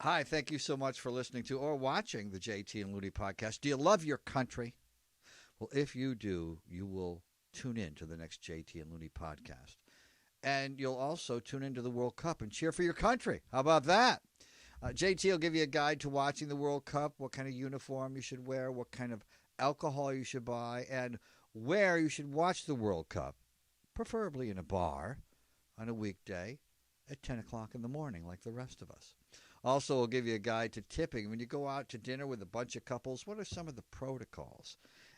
Hi, thank you so much for listening to or watching the JT and Looney podcast. Do you love your country? Well, if you do, you will tune in to the next JT and Looney podcast. And you'll also tune into the World Cup and cheer for your country. How about that? JT will give you a guide to watching the World Cup, what kind of uniform you should wear, what kind of alcohol you should buy, and where you should watch the World Cup, preferably in a bar on a weekday at 10 o'clock in the morning, like the rest of us. Also, we'll give you a guide to tipping. When you go out to dinner with a bunch of couples, what are some of the protocols?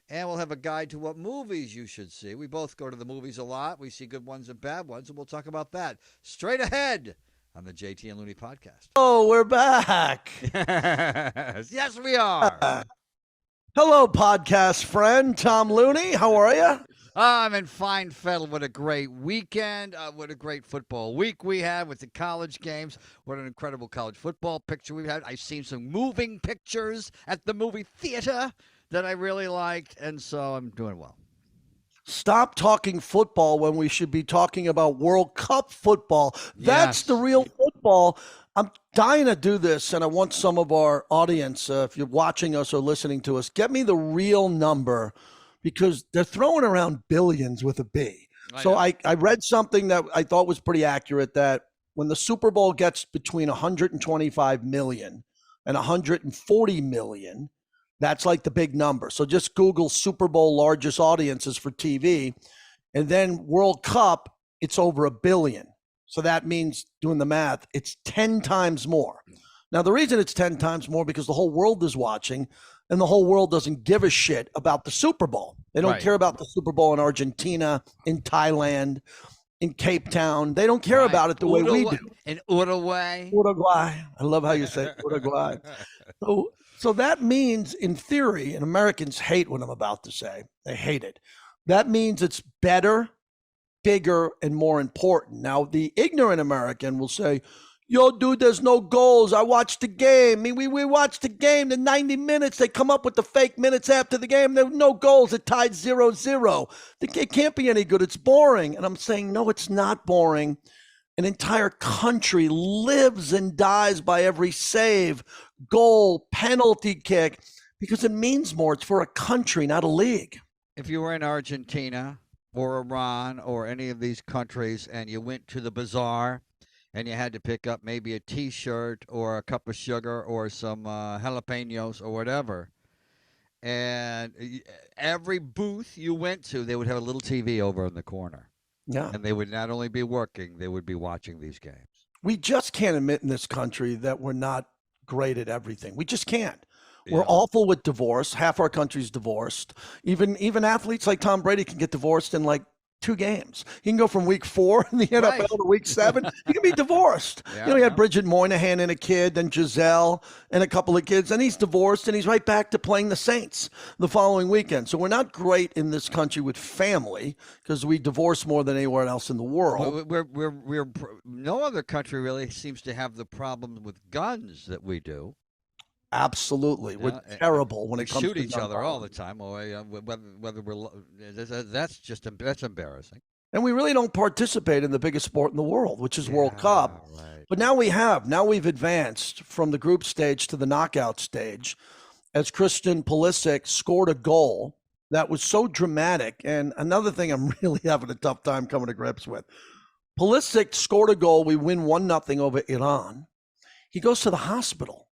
And we'll have a guide to what movies you should see. We both go to the movies a lot. We see good ones and bad ones, and we'll talk about that straight ahead on the JT and Looney podcast. Oh, we're back. Yes, we are. Hello, podcast friend, Tom Looney. How are you? I'm in fine fettle. What a great weekend. What a great football week we had with the college games. What an incredible college football picture we had. I've seen some moving pictures at the movie theater that I really liked, and so I'm doing well. Stop talking football when we should be talking about World Cup football. That's Yes. the real football. I'm dying to do this, and I want some of our audience, if you're watching us or listening to us, get me the real number because they're throwing around billions with a B. So I read something that I thought was pretty accurate that when the Super Bowl gets between 125 million and 140 million, that's like the big number. So just Google Super Bowl largest audiences for TV. And then World Cup, it's over 1 billion. So that means, doing the math, it's 10 times more. Now, the reason it's 10 times more because the whole world is watching and the whole world doesn't give a shit about the Super Bowl. They don't care about the Super Bowl in Argentina, in Thailand, in Cape Town. They don't care about it the way we do. In Uruguay. Uruguay. I love how you say Uruguay. So that means, in theory, and Americans hate what I'm about to say. They hate it. That means it's better, bigger, and more important. Now, the ignorant American will say, yo, dude, there's no goals. I watched the game. We watched the game. The 90 minutes, they come up with the fake minutes after the game. There were no goals. It tied 0-0. It can't be any good. It's boring. And I'm saying, no, it's not boring. An entire country lives and dies by every save, goal, penalty kick, because it means more. It's for a country, not a league. If you were in Argentina or Iran or any of these countries and you went to the bazaar and you had to pick up maybe a T-shirt or a cup of sugar or some jalapenos or whatever, and every booth you went to, they would have a little TV over in the corner. Yeah. And they would not only be working, they would be watching these games. We just can't admit in this country that we're not great at everything. We just can't. Yeah. We're awful with divorce. Half our country's divorced. Even athletes like Tom Brady can get divorced in like 2 games. He can go from week 4 in the NFL to week 7. He can be divorced. Yeah, he had Bridget Moynihan and a kid, then Giselle and a couple of kids, and he's divorced, and he's right back to playing the Saints the following weekend. So we're not great in this country with family because we divorce more than anywhere else in the world. We're no other country really seems to have the problem with guns that we do. Absolutely. We're terrible when it comes to shoot each other all the time. Whether we're that's embarrassing. And we really don't participate in the biggest sport in the world, which is World Cup. Right. But now we have. Now we've advanced from the group stage to the knockout stage as Christian Pulisic scored a goal that was so dramatic. And another thing I'm really having a tough time coming to grips with. Pulisic scored a goal. We win 1-0 over Iran. He goes to the hospital.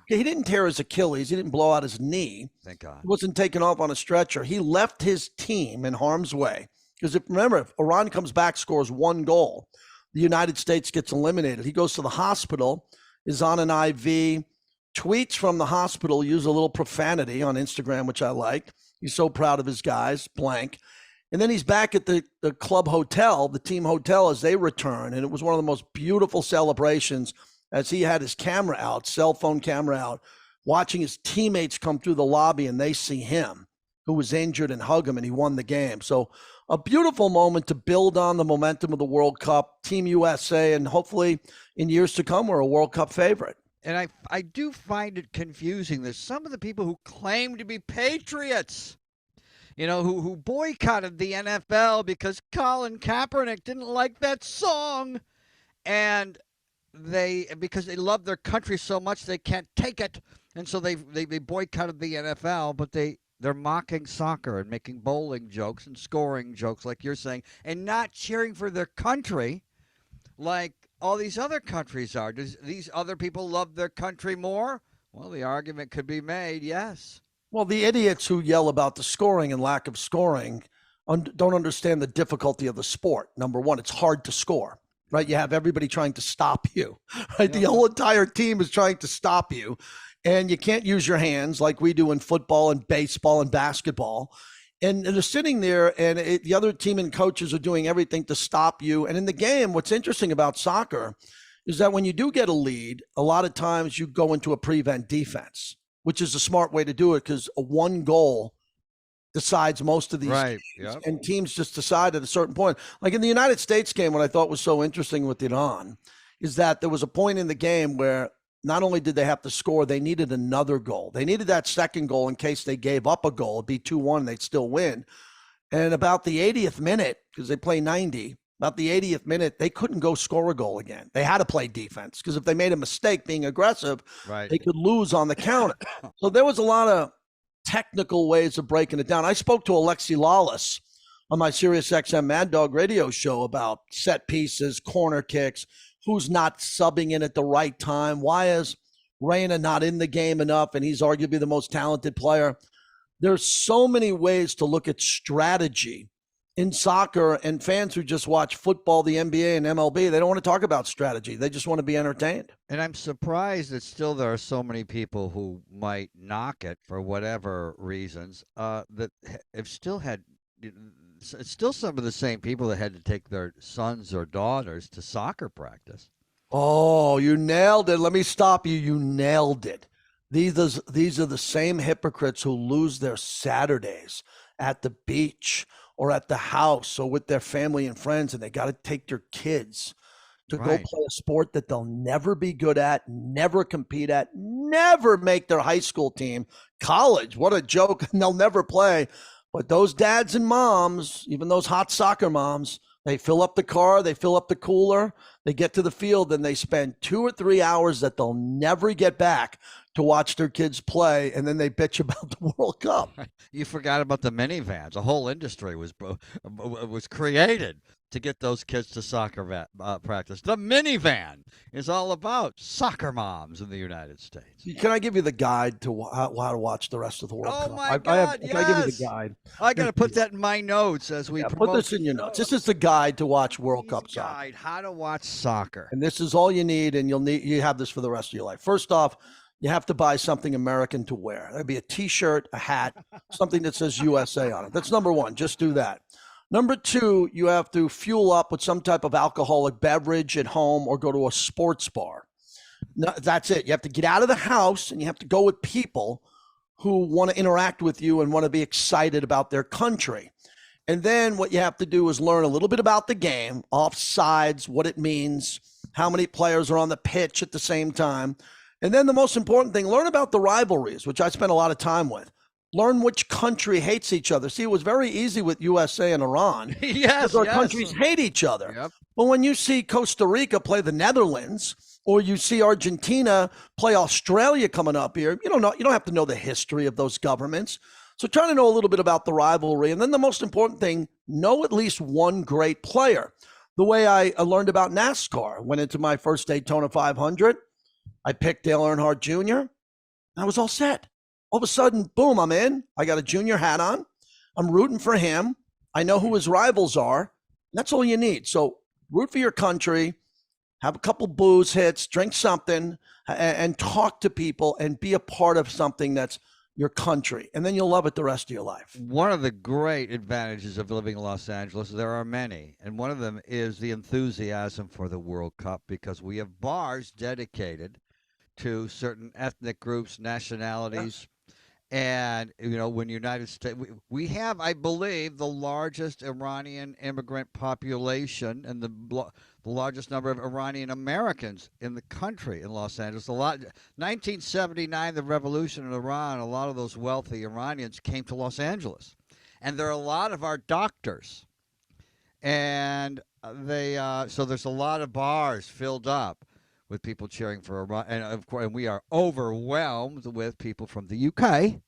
He didn't tear his Achilles. He didn't blow out his knee. Thank God. He wasn't taken off on a stretcher. He left his team in harm's way. Because remember, if Iran comes back, scores 1 goal, the United States gets eliminated. He goes to the hospital, is on an IV, tweets from the hospital, use a little profanity on Instagram, which I liked. He's so proud of his guys, blank. And then he's back at the club hotel, the team hotel, as they return. And it was one of the most beautiful celebrations as he had his camera out, cell phone camera out, watching his teammates come through the lobby and they see him, who was injured, and hug him, and he won the game. So a beautiful moment to build on the momentum of the World Cup, Team USA, and hopefully in years to come, we're a World Cup favorite. And I do find it confusing that some of the people who claim to be patriots, who boycotted the NFL because Colin Kaepernick didn't like that song, and because they love their country so much they can't take it, and so they boycotted the NFL, but they're mocking soccer and making bowling jokes and scoring jokes like you're saying, and not cheering for their country like all these other countries are. Does these other people love their country more? Well, the argument could be made, yes. Well, the idiots who yell about the scoring and lack of scoring don't understand the difficulty of the sport. Number one, it's hard to score, right? You have everybody trying to stop you, right? The whole entire team is trying to stop you, and you can't use your hands like we do in football and baseball and basketball. And they're sitting there, and the other team and coaches are doing everything to stop you. And in the game, what's interesting about soccer is that when you do get a lead, a lot of times you go into a prevent defense, which is a smart way to do it because a one goal decides most of these games. Yep. And teams just decide at a certain point. Like in the United States game, what I thought was so interesting with Iran is that there was a point in the game where not only did they have to score, they needed another goal. They needed that second goal in case they gave up a goal. It'd be 2-1, they'd still win. And about the 80th minute, because they play 90, about the 80th minute, they couldn't go score a goal again. They had to play defense because if they made a mistake being aggressive, they could lose on the counter. So there was a lot of technical ways of breaking it down. I spoke to Alexi Lawless on my SiriusXM Mad Dog radio show about set pieces, corner kicks, who's not subbing in at the right time. Why is Reyna not in the game enough? And he's arguably the most talented player. There's so many ways to look at strategy in soccer, and fans who just watch football, the NBA and MLB, they don't want to talk about strategy. They just want to be entertained. And I'm surprised that still there are so many people who might knock it for whatever reasons that have still had it's still some of the same people that had to take their sons or daughters to soccer practice. Oh, you nailed it. Let me stop you. You nailed it. These are the same hypocrites who lose their Saturdays at the beach or at the house or with their family and friends, and they got to take their kids to go play a sport that they'll never be good at, never compete at, never make their high school team. College, what a joke. And they'll never play. But those dads and moms, even those hot soccer moms, they fill up the car, they fill up the cooler, they get to the field, and they spend 2 or 3 hours that they'll never get back to watch their kids play, and then they bitch about the World Cup. You forgot about the minivans. A whole industry was created to get those kids to soccer practice. The minivan is all about soccer moms in the United States. Can I give you the guide to how to watch the rest of the World Cup? Oh, my God, yes. Can I give you the guide? I got to put that in my notes as we promote. Put this in your notes. This is the guide to watch World Cup soccer. Guide, how to watch soccer. And this is all you need, and you have this for the rest of your life. First off, you have to buy something American to wear. That'd be a T-shirt, a hat, something that says USA on it. That's number one. Just do that. Number two, you have to fuel up with some type of alcoholic beverage at home or go to a sports bar. No, that's it. You have to get out of the house and you have to go with people who want to interact with you and want to be excited about their country. And then what you have to do is learn a little bit about the game, offsides, what it means, how many players are on the pitch at the same time. And then the most important thing, learn about the rivalries, which I spent a lot of time with. Learn which country hates each other. See, it was very easy with USA and Iran. Yes, because our countries hate each other. Yep. But when you see Costa Rica play the Netherlands, or you see Argentina play Australia coming up here, you don't have to know the history of those governments. So try to know a little bit about the rivalry. And then the most important thing, know at least one great player. The way I learned about NASCAR, went into my first Daytone 500. I picked Dale Earnhardt Jr. I was all set. All of a sudden, boom, I'm in. I got a junior hat on. I'm rooting for him. I know who his rivals are. That's all you need. So root for your country, have a couple booze hits, drink something, and talk to people and be a part of something that's your country. And then you'll love it the rest of your life. One of the great advantages of living in Los Angeles, there are many, and one of them is the enthusiasm for the World Cup because we have bars dedicated to certain ethnic groups, nationalities. Yeah. And, when United States, we have, I believe, the largest Iranian immigrant population and the largest number of Iranian Americans in the country in Los Angeles. 1979, the revolution in Iran, a lot of those wealthy Iranians came to Los Angeles. And there are a lot of our doctors. And so there's a lot of bars filled up with people cheering for a and of course, and we are overwhelmed with people from the UK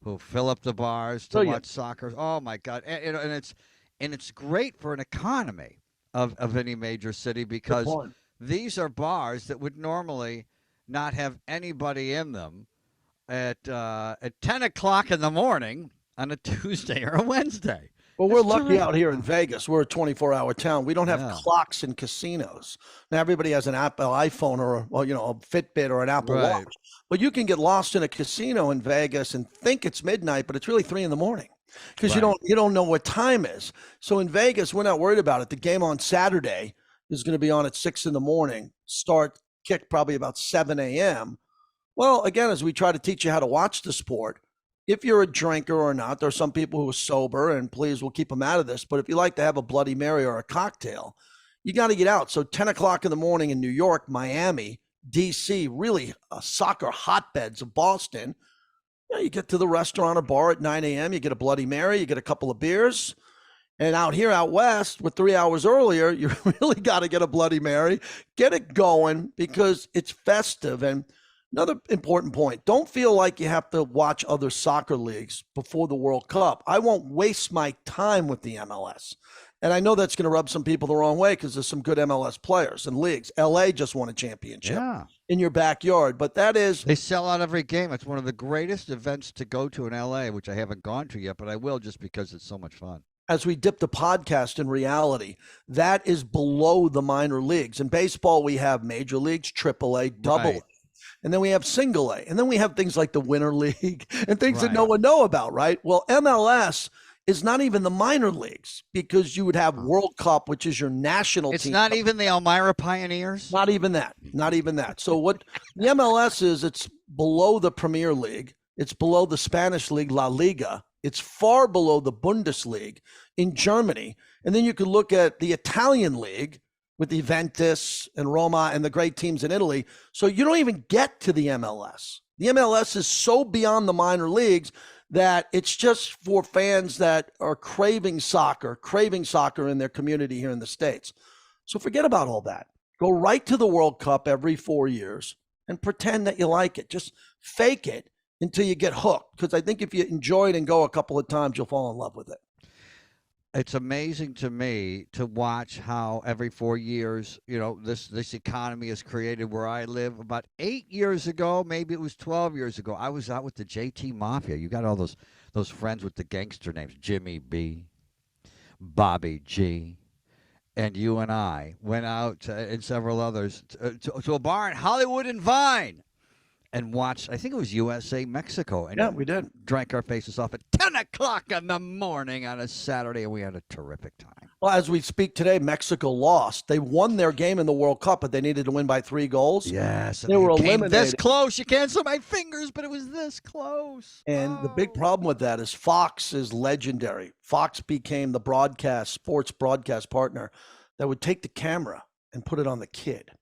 who fill up the bars to watch soccer. Oh my God! And it's great for an economy of any major city because these are bars that would normally not have anybody in them at 10 o'clock in the morning on a Tuesday or a Wednesday. Well, we're lucky out here in Vegas. We're a 24-hour town. We don't have clocks in casinos. Now, everybody has an Apple iPhone or a Fitbit or an Apple Watch. But you can get lost in a casino in Vegas and think it's midnight, but it's really 3 a.m. because you don't know what time is. So in Vegas, we're not worried about it. The game on Saturday is going to be on at 6 a.m. Start kick probably about 7 a.m. Well, again, as we try to teach you how to watch the sport, if you're a drinker or not, there are some people who are sober, and please, we'll keep them out of this. But if you like to have a Bloody Mary or a cocktail, you got to get out. So 10 o'clock in the morning in New York, Miami, D.C., really soccer hotbeds of Boston, you get to the restaurant or bar at 9 a.m., you get a Bloody Mary, you get a couple of beers. And out here, out west, with 3 hours earlier, you really got to get a Bloody Mary, get it going because it's festive. And another important point, don't feel like you have to watch other soccer leagues before the World Cup. I won't waste my time with the MLS. And I know that's going to rub some people the wrong way because there's some good MLS players and leagues. LA just won a championship in your backyard. But that is... They sell out every game. It's one of the greatest events to go to in LA, which I haven't gone to yet, but I will just because it's so much fun. As we dip the podcast in reality, that is below the minor leagues. In baseball, we have major leagues, AAA, AA. And then we have single A. And then we have things like the Winter League and things that no one know about, right? Well, MLS is not even the minor leagues because you would have World Cup, which is your national team. It's not even the Elmira Pioneers? Not even that. Not even that. So what the MLS is, it's below the Premier League. It's below the Spanish League, La Liga. It's far below the Bundesliga in Germany. And then you could look at the Italian League, with Juventus and Roma and the great teams in Italy. So you don't even get to the MLS. The MLS is so beyond the minor leagues that it's just for fans that are craving soccer in their community here in the States. So forget about all that. Go right to the World Cup every 4 years and pretend that you like it. Just fake it until you get hooked. Because I think if you enjoy it and go a couple of times, you'll fall in love with it. It's amazing to me to watch how every 4 years, this economy is created where I live. About 8 years ago, maybe it was 12 years ago, I was out with the JT Mafia. You got all those friends with the gangster names, Jimmy B, Bobby G, and you and I went out and several others to a bar in Hollywood and Vine. And watched, I think it was USA, Mexico. And we did. Drank our faces off at 10 o'clock in the morning on a Saturday, and we had a terrific time. Well, as we speak today, Mexico lost. They won their game in the World Cup, but they needed to win by 3 goals. Yes. They were eliminated. This close. You can't see my fingers, but it was this close. And the big problem with that is Fox is legendary. Fox became the sports broadcast partner that would take the camera and put it on the kid.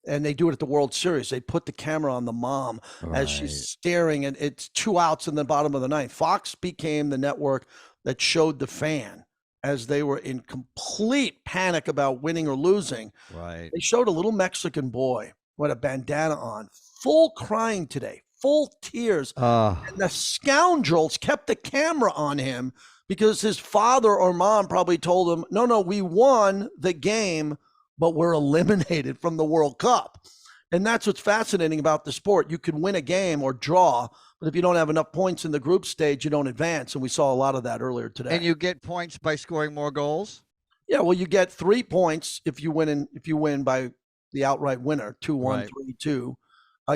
And they do it at the World Series. They put the camera on the mom as she's staring, and it's 2 outs in the bottom of the ninth. Fox became the network that showed the fan as they were in complete panic about winning or losing. Right. They showed a little Mexican boy with a bandana on, full crying today, full tears. And the scoundrels kept the camera on him because his father or mom probably told him, no, we won the game, but we're eliminated from the World Cup. And that's what's fascinating about the sport. You can win a game or draw, but if you don't have enough points in the group stage, you don't advance. And we saw a lot of that earlier today. And you get points by scoring more goals? Yeah, well, you get 3 points if you win by the outright winner, 2-1, 3-2.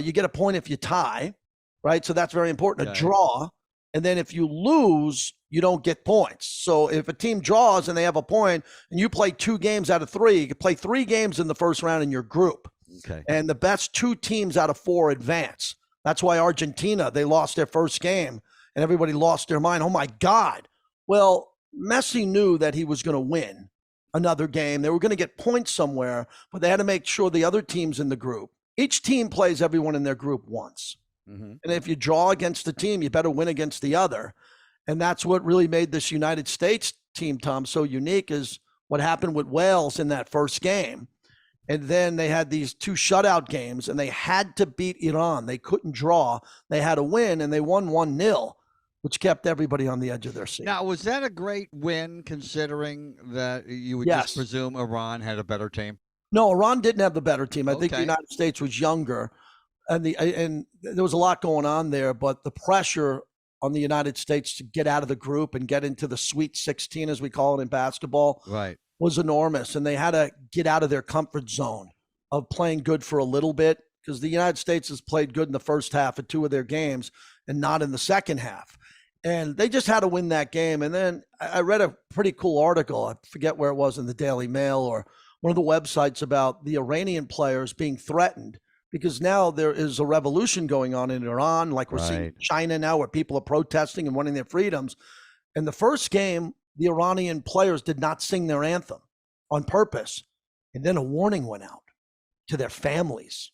You get a point if you tie, right? So that's very important. A draw. And then if you lose, you don't get points. So if a team draws and they have a point and you play 2 games out of 3, you can play 3 games in the first round in your group. Okay. And the best 2 teams out of 4 advance. That's why Argentina, they lost their first game and everybody lost their mind. Oh my God. Well, Messi knew that he was going to win another game. They were going to get points somewhere, but they had to make sure the other teams in the group, each team plays everyone in their group once. Mm-hmm. And if you draw against the team, you better win against the other. And that's what really made this United States team, Tom, so unique is what happened with Wales in that first game. And then they had these 2 shutout games, and they had to beat Iran. They couldn't draw. They had to win, and they won 1-0, which kept everybody on the edge of their seat. Now, was that a great win considering that you would Yes. just presume Iran had a better team? No, Iran didn't have the better team. I think the Okay. United States was younger, and there was a lot going on there, but the pressure on the United States to get out of the group and get into the Sweet 16, as we call it in basketball, Right. was enormous. And they had to get out of their comfort zone of playing good for a little bit, because the United States has played good in the first half of 2 of their games and not in the second half. And they just had to win that game. And then I read a pretty cool article. I forget where it was, in the Daily Mail or one of the websites, about the Iranian players being threatened because now there is a revolution going on in Iran, like we're seeing in China now, where people are protesting and wanting their freedoms. In the first game, the Iranian players did not sing their anthem on purpose. And then a warning went out to their families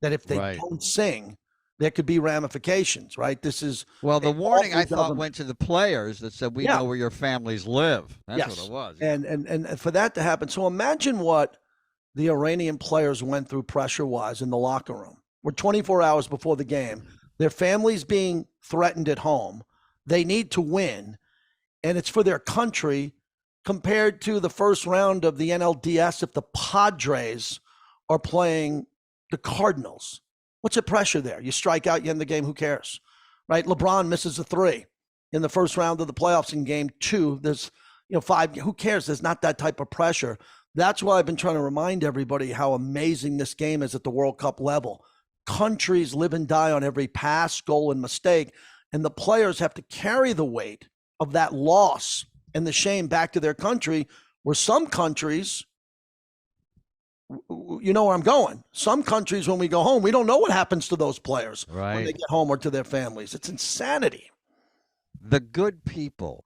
that if they don't sing, there could be ramifications, right? This is the warning I thought went to the players that said, we know where your families live. That's what it was. Yeah. And for that to happen. So imagine what the Iranian players went through pressure-wise in the locker room. We're 24 hours before the game. Their families being threatened at home. They need to win, and it's for their country, compared to the first round of the NLDS if the Padres are playing the Cardinals. What's the pressure there? You strike out, you end the game, who cares, right? LeBron misses a 3 in the first round of the playoffs in game 2. There's 5, who cares? There's not that type of pressure. That's why I've been trying to remind everybody how amazing this game is at the World Cup level. Countries live and die on every pass, goal, and mistake, and the players have to carry the weight of that loss and the shame back to their country, where some countries, you know where I'm going. Some countries, when we go home, we don't know what happens to those players when they get home or to their families. It's insanity. The good people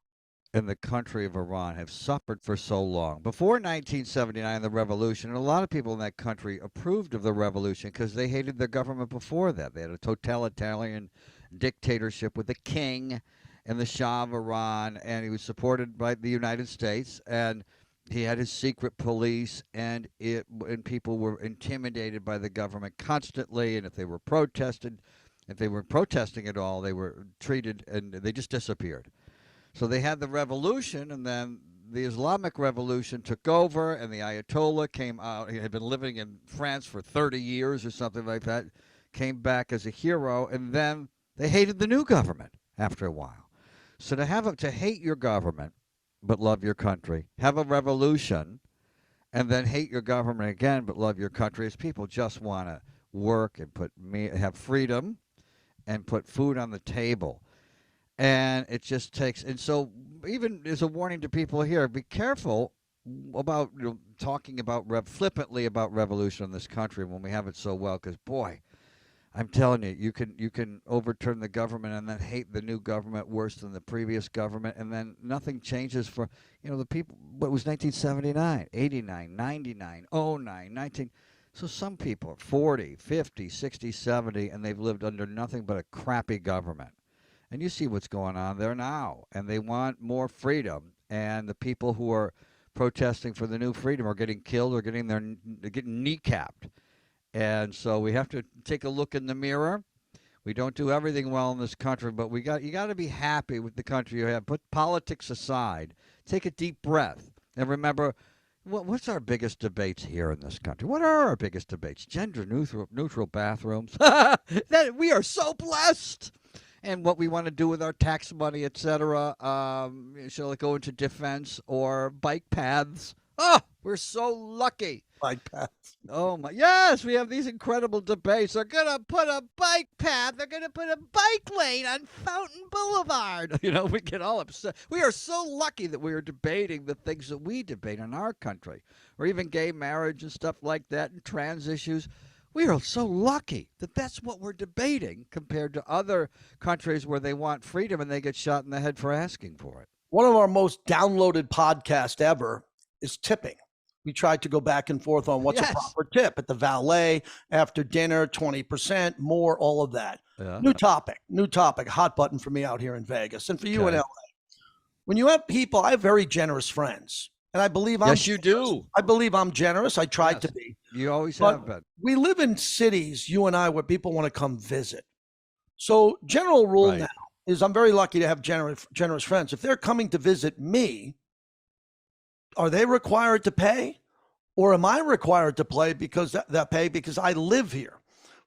in the country of Iran have suffered for so long. Before 1979, the revolution, and a lot of people in that country approved of the revolution because they hated their government before that. They had a totalitarian dictatorship with the king and the Shah of Iran, and he was supported by the United States, and he had his secret police, and people were intimidated by the government constantly, and if they were protesting at all, they were treated, and they just disappeared. So they had the revolution, and then the Islamic Revolution took over, and the Ayatollah came out. He had been living in France for 30 years or something like that, came back as a hero, and then they hated the new government after a while. So to hate your government but love your country, have a revolution, and then hate your government again but love your country, is people just want to work and have freedom and put food on the table. And it just takes, and so even as a warning to people here, be careful about talking about flippantly about revolution in this country when we have it so well, because boy, I'm telling you, you can overturn the government and then hate the new government worse than the previous government, and then nothing changes for the people. What was 1979, 89, 99, 09, 19. So some people are 40, 50, 60, 70, and they've lived under nothing but a crappy government. And you see what's going on there now, and they want more freedom. And the people who are protesting for the new freedom are getting killed or getting kneecapped. And so we have to take a look in the mirror. We don't do everything well in this country, but you got to be happy with the country you have. Put politics aside. Take a deep breath, and remember, what's our biggest debates here in this country? What are our biggest debates? Gender neutral bathrooms. That we are so blessed. And what we want to do with our tax money, etc. Shall it go into defense or bike paths? Oh, we're so lucky. Bike paths. Oh, my. Yes, we have these incredible debates. They're going to put a bike path. They're going to put a bike lane on Fountain Boulevard. We get all upset. We are so lucky that we are debating the things that we debate in our country, or even gay marriage and stuff like that, and trans issues. We are so lucky that that's what we're debating compared to other countries where they want freedom and they get shot in the head for asking for it. One of our most downloaded podcasts ever is tipping. We tried to go back and forth on what's a proper tip at the valet, after dinner, 20%, more, all of that. Yeah. New topic, hot button for me out here in Vegas and for you in LA. When you have people, I have very generous friends. And I believe I'm Yes, you do. I believe I'm generous. I tried to be. You always But have been. we live in cities, you and I, where people want to come visit. So general rule Right. now is I'm very lucky to have generous friends. If they're coming to visit me, are they required to pay? Or am I required to play because that pay because I live here?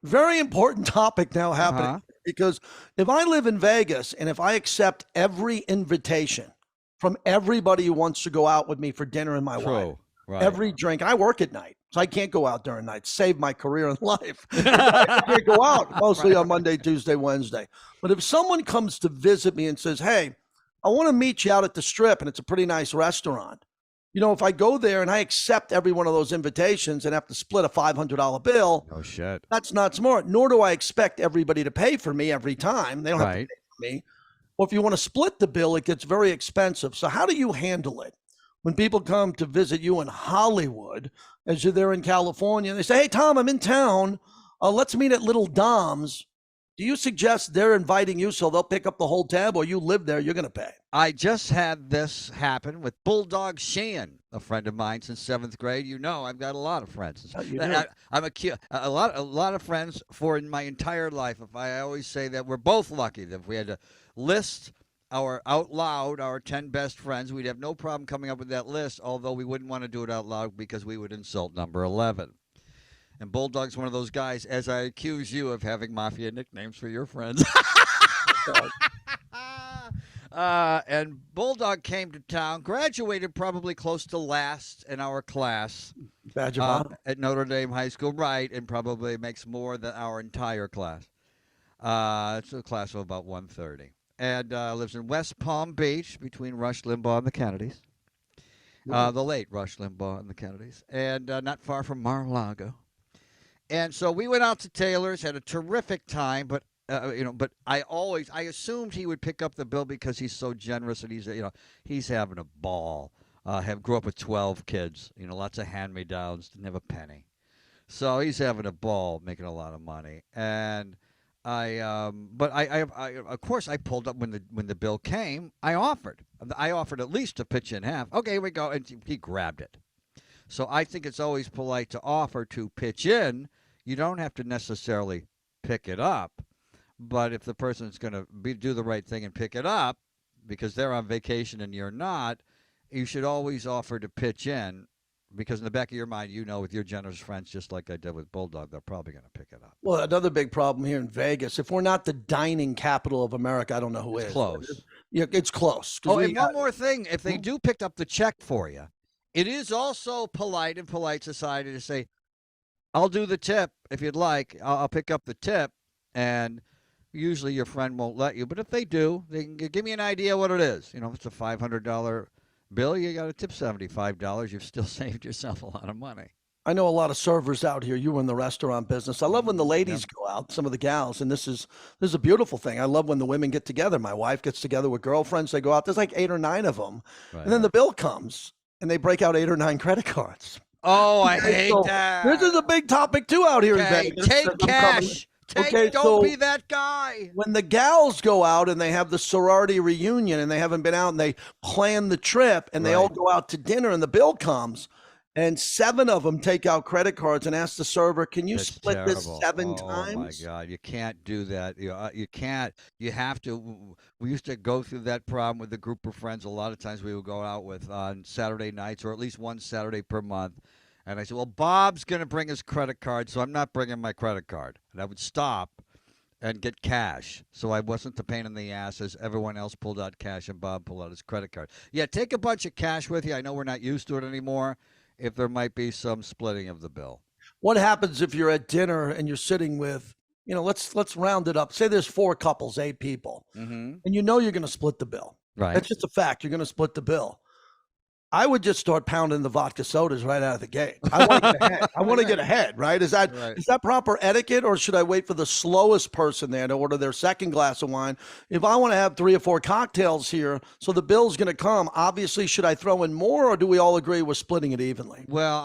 Very important topic now happening Uh-huh. because if I live in Vegas and if I accept every invitation from everybody who wants to go out with me for dinner and my wife, True. Right. every drink, I work at night, so I can't go out during night. Save my career in life. I can't go out mostly on Monday, Tuesday, Wednesday. But if someone comes to visit me and says, "Hey, I want to meet you out at the Strip, and it's a pretty nice restaurant," if I go there and I accept every one of those invitations and have to split a $500 bill, Oh shit. that's not smart. Nor do I expect everybody to pay for me every time. They don't have to Right. pay for me. Well, if you want to split the bill, it gets very expensive. So how do you handle it when people come to visit you in Hollywood as you're there in California and they say, "Hey, Tom, I'm in town. Let's meet at Little Dom's." Do you suggest they're inviting you so they'll pick up the whole tab, or you live there, you're going to pay? I just had this happen with Bulldog Sheehan, a friend of mine since 7th grade. I've got a lot of friends. You do. I'm a lot of friends for in my entire life. If I always say that we're both lucky that if we had to list out loud our 10 best friends, we'd have no problem coming up with that list. Although we wouldn't want to do it out loud because we would insult number 11. And Bulldog's one of those guys, as I accuse you of having mafia nicknames for your friends. And Bulldog came to town, graduated probably close to last in our class Badge of honor. at Notre Dame High School, right, and probably makes more than our entire class. It's a class of about 130. And lives in West Palm Beach between Rush Limbaugh and the Kennedys. The late Rush Limbaugh and the Kennedys. And not far from Mar-a-Lago. And so we went out to Taylor's, had a terrific time, but I assumed he would pick up the bill because he's so generous and he's having a ball. Grew up with 12 kids, lots of hand-me-downs, didn't have a penny. So he's having a ball, making a lot of money. And but of course I pulled up when the bill came. I offered at least to pitch in half. Okay, here we go, and he grabbed it. So I think it's always polite to offer to pitch in. You don't have to necessarily pick it up, but if the person's going to do the right thing and pick it up because they're on vacation and you're not, you should always offer to pitch in because in the back of your mind, with your generous friends, just like I did with Bulldog, they're probably going to pick it up. Well, another big problem here in Vegas, if we're not the dining capital of America, I don't know who It's is. close. Yeah, it's close. Oh, and one more thing. If they do pick up the check for you, it is also polite in polite society to say, "I'll do the tip if you'd like. I'll pick up the tip." And usually your friend won't let you. But if they do, they can give me an idea what it is. If it's a $500 bill, you got to tip $75. You've still saved yourself a lot of money. I know a lot of servers out here. You were in the restaurant business. I love when the ladies go out, some of the gals, and this is a beautiful thing. I love when the women get together. My wife gets together with girlfriends. They go out. There's like 8 or 9 of them. Right. And then the bill comes, and they break out 8 or 9 credit cards. Oh, I hate that. This is a big topic, too, out here in Vegas. Take cash. Don't be that guy. When the gals go out and they have the sorority reunion and they haven't been out and they plan the trip and they all go out to dinner and the bill comes and 7 of them take out credit cards and ask the server, "Can you split this 7 times?" Oh my God, you can't do that. You can't. You have to. We used to go through that problem with a group of friends. A lot of times we would go out with on Saturday nights or at least one Saturday per month. And I said, "Well, Bob's going to bring his credit card, so I'm not bringing my credit card." And I would stop and get cash. So I wasn't the pain in the ass as everyone else pulled out cash and Bob pulled out his credit card. Yeah, take a bunch of cash with you. I know we're not used to it anymore. If there might be some splitting of the bill. What happens if you're at dinner and you're sitting with, let's round it up. Say there's 4 couples, 8 people, and you're going to split the bill. Right. That's just a fact. You're going to split the bill. I would just start pounding the vodka sodas right out of the gate. I want to get ahead. I want to get ahead, right? Is that proper etiquette, or should I wait for the slowest person there to order their second glass of wine? If I want to have 3 or 4 cocktails here, so the bill's going to come, obviously, should I throw in more, or do we all agree we're splitting it evenly? Well,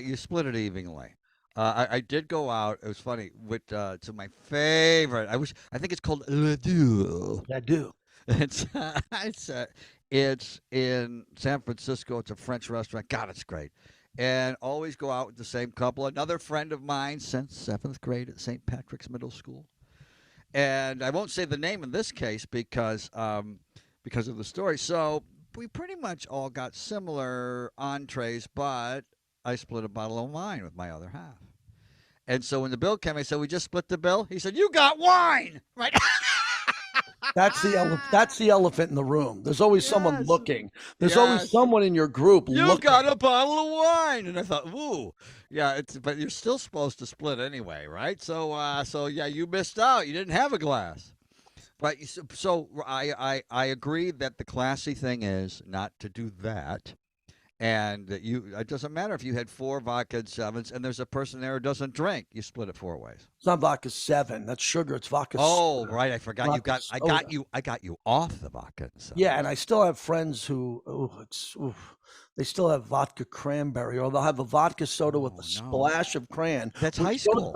you split it evenly. I did go out. It was funny with to my favorite. I think it's called Le Deux. I do. It's in San Francisco. It's a French restaurant. God, it's great. and always go out with the same couple. Another friend of mine since 7th grade at St. Patrick's Middle School. And I won't say the name in this case because of the story. So we pretty much all got similar entrees, but I split a bottle of wine with my other half. And so when the bill came, I said, "We just split the bill." He said, "You got wine, right?" That's the elephant in the room. There's always someone Yes. looking. There's always someone in your group You looking. got a bottle of wine, and I thought, "Ooh, yeah." But you're still supposed to split anyway, right? So yeah, you missed out. You didn't have a glass. But so I agree that the classy thing is not to do that. And that it doesn't matter if you had 4 vodka 7s and there's a person there who doesn't drink. You split it 4 ways. It's not vodka 7. That's sugar. It's vodka. Oh, soda. right. I forgot. Vodka I got you off the vodka 7. Yeah, and I still have friends who they still have vodka cranberry, or they'll have a vodka soda with a splash of cran. That's high school.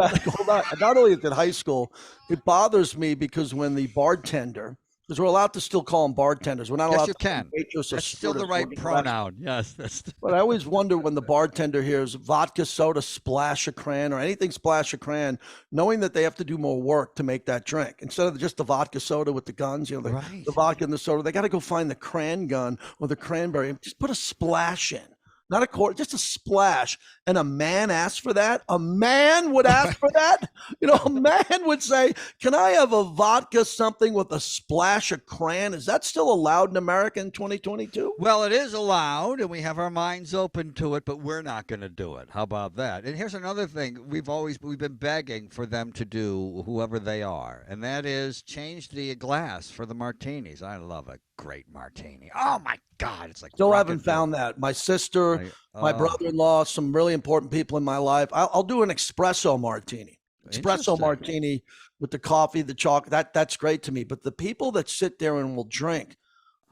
Not only is it high school, it bothers me because when the bartender, because we're allowed to still call them bartenders, we're not allowed you to can. waitress or That's still the stewardess. right pronoun. Yes, that's. But I always wonder when the bartender hears vodka soda splash of cran or anything splash of cran, knowing that they have to do more work to make that drink. Instead of just the vodka soda with the guns, the vodka and the soda, they got to go find the cran gun or the cranberry and just put a splash in. Not a quart, just a splash. And a man asked for that. A man would ask for that. A man would say, "Can I have a vodka something with a splash of cran?" Is that still allowed in America in 2022? Well, it is allowed, and we have our minds open to it, but we're not going to do it. How about that? And here's another thing we've been begging for them to do, whoever they are, and that is change the glass for the martinis. I love a great martini. Oh my God, it's like still haven't found that. My sister, my brother-in-law, some really important people in my life. I'll do an espresso martini. Espresso martini with the coffee, the chocolate. That's great to me. But the people that sit there and will drink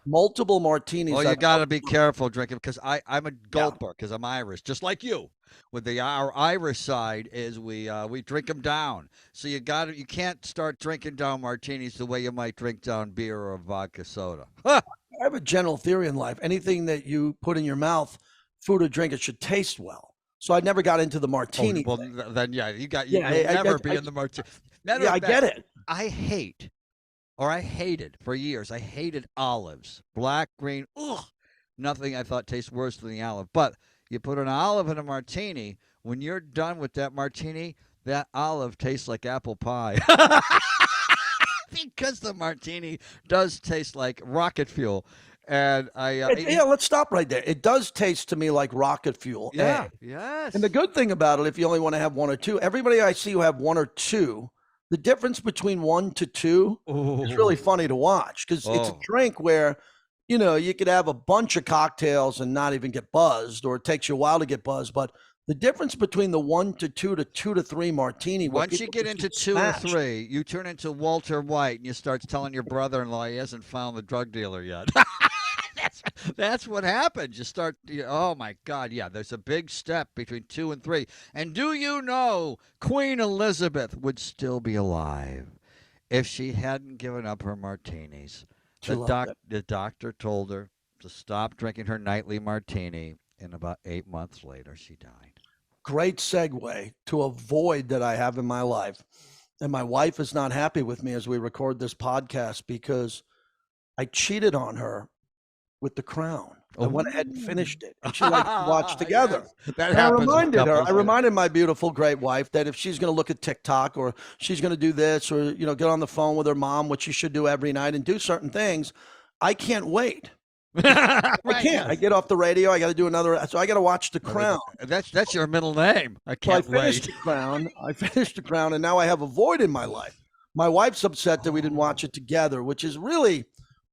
multiple martinis. Well, you got to be careful drinking because I'm a gulper because I'm Irish, just like you. With our Irish side is we drink them down. So you can't start drinking down martinis the way you might drink down beer or vodka soda. I have a general theory in life. Anything that you put in your mouth, food or drink, it should taste well. So I never got into the martini. Well, then you'll never be in the martini. I get it. I hated for years. I hated olives, black, green. Ugh, nothing I thought tastes worse than the olive. But you put an olive in a martini. When you're done with that martini, that olive tastes like apple pie. Because the martini does taste like rocket fuel. And let's stop right there. It does taste to me like rocket fuel. Yeah. Yes. And the good thing about it, if you only want to have one or two, everybody I see who have one or two, the difference between 1 to 2 is really funny to watch because it's a drink where, you could have a bunch of cocktails and not even get buzzed, or it takes you a while to get buzzed. But the difference between the 1 to 2 to 2 to 3 martini. Once you get into 2 or 3, you turn into Walter White and you start telling your brother-in-law he hasn't found the drug dealer yet. That's what happens. You start, oh my God, yeah, there's a big step between 2 and 3. And do you know Queen Elizabeth would still be alive if she hadn't given up her martinis? The doctor told her to stop drinking her nightly martini, and about 8 months later, she died. Great segue to a void that I have in my life. And my wife is not happy with me as we record this podcast because I cheated on her with The Crown. I went ahead and finished it. And she liked to watch together. Yes, that happens. I reminded my beautiful, great wife that if she's going to look at TikTok or she's going to do this or, get on the phone with her mom, which she should do every night and do certain things, I can't wait. I can't. Yes. I get off the radio. I got to do another. So I got to watch The Crown. That's your middle name. I can't wait. I finished The Crown, and now I have a void in my life. My wife's upset that we didn't watch it together, which is really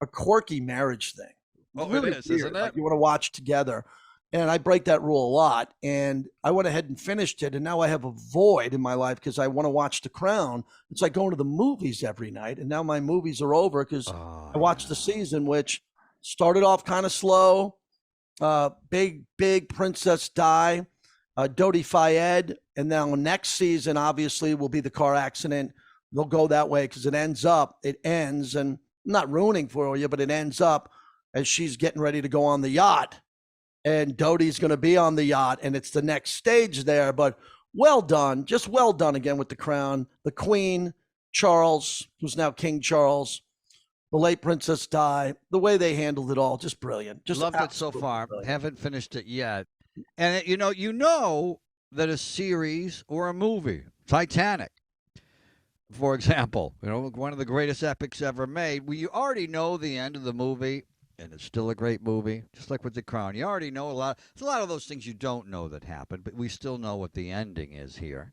a quirky marriage thing. It is, isn't it? Like you want to watch together. And I break that rule a lot. And I went ahead and finished it. And now I have a void in my life because I want to watch The Crown. It's like going to the movies every night. And now my movies are over because I watched the season, which started off kind of slow. Big Princess Di, Dodi Fayed. And now next season, obviously, will be the car accident. They'll go that way because it ends, and I'm not ruining for you, but it ends up as she's getting ready to go on the yacht and Doty's going to be on the yacht, and it's the next stage there. But well done, just well done again with the crown, the Queen, Charles, who's now King Charles, the late Princess Di, the way they handled it all, just brilliant, just Loved it so absolutely far. brilliant. Haven't finished it yet. And you know that a series or a movie, Titanic, for example, one of the greatest epics ever made. Well, you already know the end of the movie, and it's still a great movie. Just like with The Crown, you already know a lot. There's a lot of those things you don't know that happened, but we still know what the ending is here,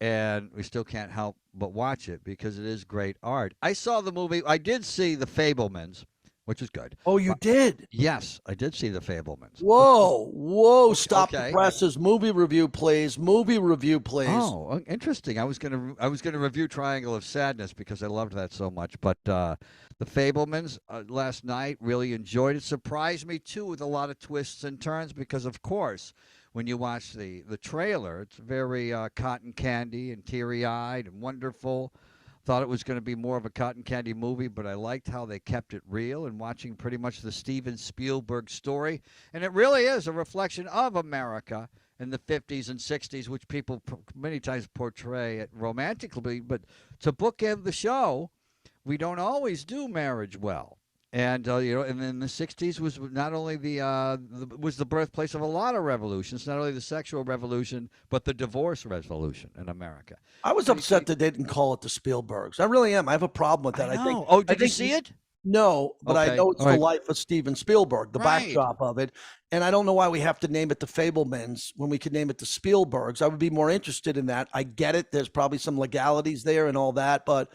and we still can't help but watch it because it is great art. I saw the movie. I did see The Fablemans, which is good. Oh, you did? Yes, I did see The Fablemans. Whoa, whoa! Stop the Okay. presses. Movie review, please. Movie review, please. Oh, interesting. I was gonna review Triangle of Sadness because I loved that so much. But The Fablemans last night, really enjoyed it. Surprised me too with a lot of twists and turns because of course when you watch the trailer, it's very cotton candy and teary eyed and wonderful. Thought it was going to be more of a cotton candy movie, but I liked how they kept it real and watching pretty much the Steven Spielberg story. And it really is a reflection of America in the 50s and 60s, which people many times portray it romantically. But to bookend the show, we don't always do marriage well. And and then the '60s was not only was the birthplace of a lot of revolutions, not only the sexual revolution, but the divorce revolution in America. I was And upset that they didn't call it the Spielbergs. I really am. I have a problem with I that. know. Oh, I did you think see it? no, but I Okay. know it's All the right. life of Steven Spielberg, the Right. backdrop of it. And I don't know why we have to name it the Fablemans when we could name it the Spielbergs. I would be more interested in that. I get it. There's probably some legalities there and all that, but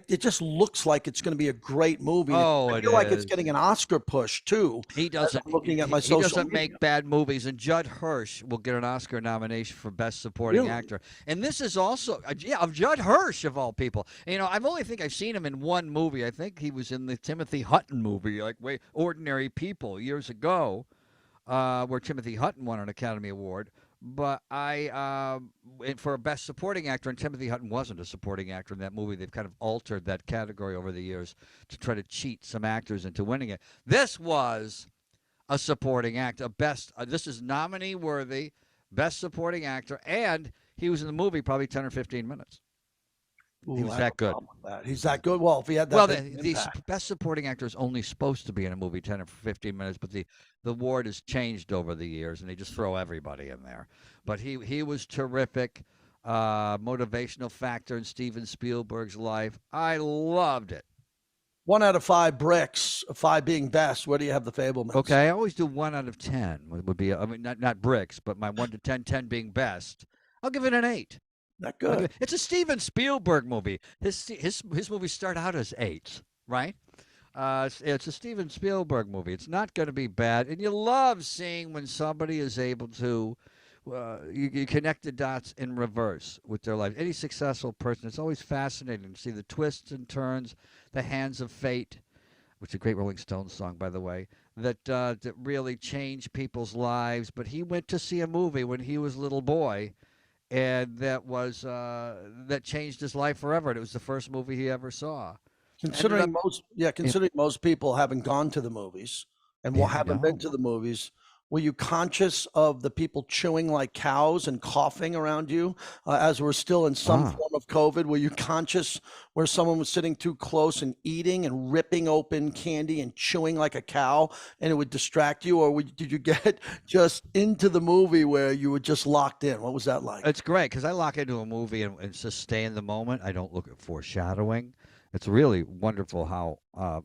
it just looks like it's going to be a great movie. And Oh, I it feel like it's is. getting an Oscar push too. He As doesn't. I'm looking at my He social doesn't media. make bad movies, and Judd Hirsch will get an Oscar nomination for Best Supporting Really? Actor. And this is also, yeah, of Judd Hirsch of all people. I've seen him in one movie. I think he was in the Timothy Hutton movie, like way Ordinary People, years ago, where Timothy Hutton won an Academy Award. But for a Best Supporting Actor, and Timothy Hutton wasn't a supporting actor in that movie. They've kind of altered that category over the years to try to cheat some actors into winning it. This was a supporting actor, a best. This is nominee worthy, Best Supporting Actor, and he was in the movie probably 10 or 15 minutes. He Ooh, was I have a that good. problem with that. He's that good. Well, if he had that Well, big of an the impact. best supporting actor is only supposed to be in a movie 10 or 15 minutes, but the award has changed over the years, and they just throw everybody in there. But he was terrific, motivational factor in Steven Spielberg's life. I loved it. 1 out of 5 bricks, 5 being best. Where do you have the Fablemans? Okay, I always do 1 out of 10 would be. I mean, not bricks, but my 1 to 10, 10 being best. I'll give it an 8. Not good. It's a Steven Spielberg movie. His movies start out as 8s, right? It's a Steven Spielberg movie. It's not going to be bad, and you love seeing when somebody is able to. You connect the dots in reverse with their life. Any successful person, it's always fascinating to see the twists and turns, the hands of fate, which is a great Rolling Stones song, by the way, that really change people's lives. But he went to see a movie when he was a little boy, and that changed his life forever. And it was the first movie he ever saw. Ended up, Considering most people haven't gone to the movies and yeah, I haven't been know. to the movies, were you conscious of the people chewing like cows and coughing around you as we're still in some Ah, form of COVID? Were you conscious where someone was sitting too close and eating and ripping open candy and chewing like a cow and it would distract you? Or did you get just into the movie where you were just locked in? What was that like? it's great because I lock into a movie and just stay in the moment. I don't look at foreshadowing. It's really wonderful how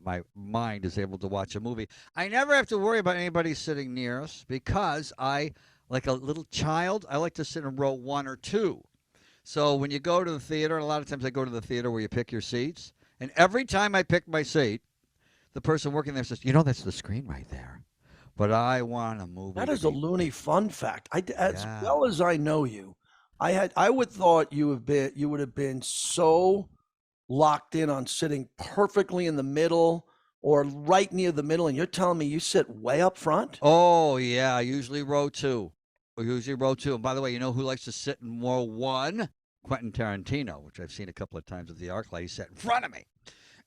my mind is able to watch a movie. I never have to worry about anybody sitting near us because like a little child, I like to sit in row 1 or 2. So when you go to the theater, and a lot of times I go to the theater where you pick your seats, and every time I pick my seat, the person working there says, that's the screen right there. But I want a movie That to is a be, loony fun fact. As yeah. well as I know you, I would thought you would have been so locked in on sitting perfectly in the middle or right near the middle, and you're telling me you sit way up front? Oh, yeah, usually row 2. Usually row 2. And by the way, you know who likes to sit in row 1? Quentin Tarantino, which I've seen a couple of times at the ArcLight. He sat in front of me.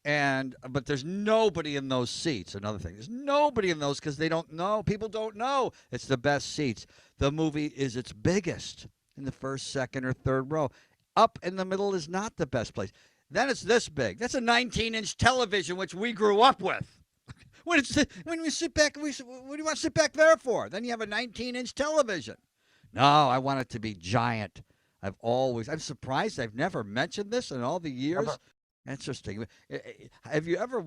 But there's nobody in those seats. Another thing, there's nobody in those because they don't know. People don't know it's the best seats. The movie is its biggest in the first, second, or third row. Up in the middle is not the best place. Then it's this big. That's a 19-inch television, which we grew up with. When we sit back, what do you want to sit back there for? Then you have a 19-inch television. No, I want it to be giant. I'm surprised I've never mentioned this in all the years. Never. Interesting. Have you ever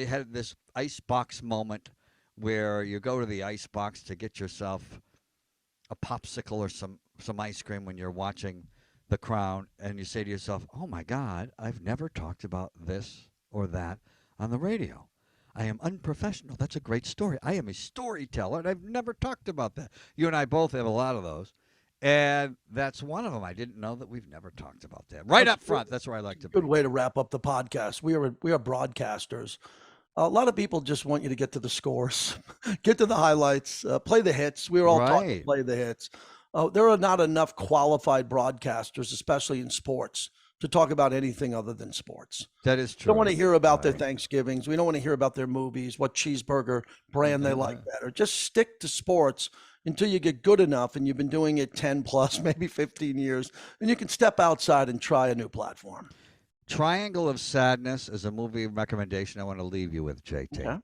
had this ice box moment where you go to the ice box to get yourself a popsicle or some ice cream when you're watching The Crown, and you say to yourself, "Oh my God, I've never talked about this or that on the radio. I am unprofessional. That's a great story. I am a storyteller, and I've never talked about that." You and I both have a lot of those. And that's one of them. I didn't know that we've never talked about that. Right up front, that's where I like to be. Good way to wrap up the podcast. We are broadcasters. A lot of people just want you to get to the scores, get to the highlights, play the hits. We were all taught to Right. play the hits. There are not enough qualified broadcasters, especially in sports, to talk about anything other than sports. That is We don't want true. to hear about their Right. Thanksgivings. We don't want to hear about their movies, what cheeseburger brand they like better. Just stick to sports until you get good enough, and you've been doing it 10 plus, maybe 15 years, and you can step outside and try a new platform. Triangle of Sadness is a movie recommendation I want to leave you with, JT. Okay.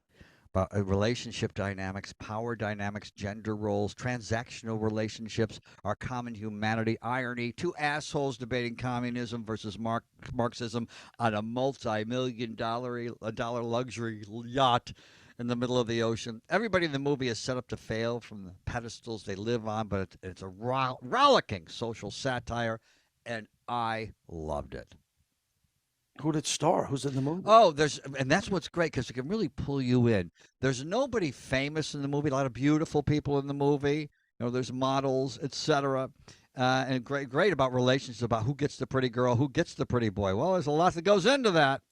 About relationship dynamics, power dynamics, gender roles, transactional relationships, our common humanity, irony, two assholes debating communism versus Marxism on a multi-million-dollar luxury yacht in the middle of the ocean. Everybody in the movie is set up to fail from the pedestals they live on, but it's a rollicking social satire, and I loved it. Who did it star? Who's in the movie? Oh, and that's what's great because it can really pull you in. There's nobody famous in the movie. A lot of beautiful people in the movie. There's models, etc. And great about relationships, about who gets the pretty girl, who gets the pretty boy. Well, there's a lot that goes into that.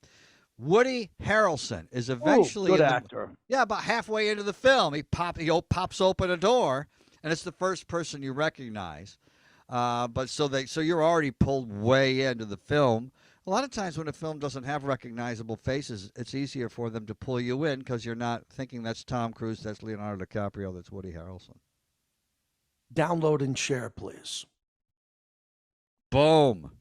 Woody Harrelson is eventually good actor. Yeah, about halfway into the film, he pops open a door, and it's the first person you recognize. But so you're already pulled way into the film. A lot of times when a film doesn't have recognizable faces, it's easier for them to pull you in because you're not thinking that's Tom Cruise, that's Leonardo DiCaprio, that's Woody Harrelson. Download and share, please. Boom.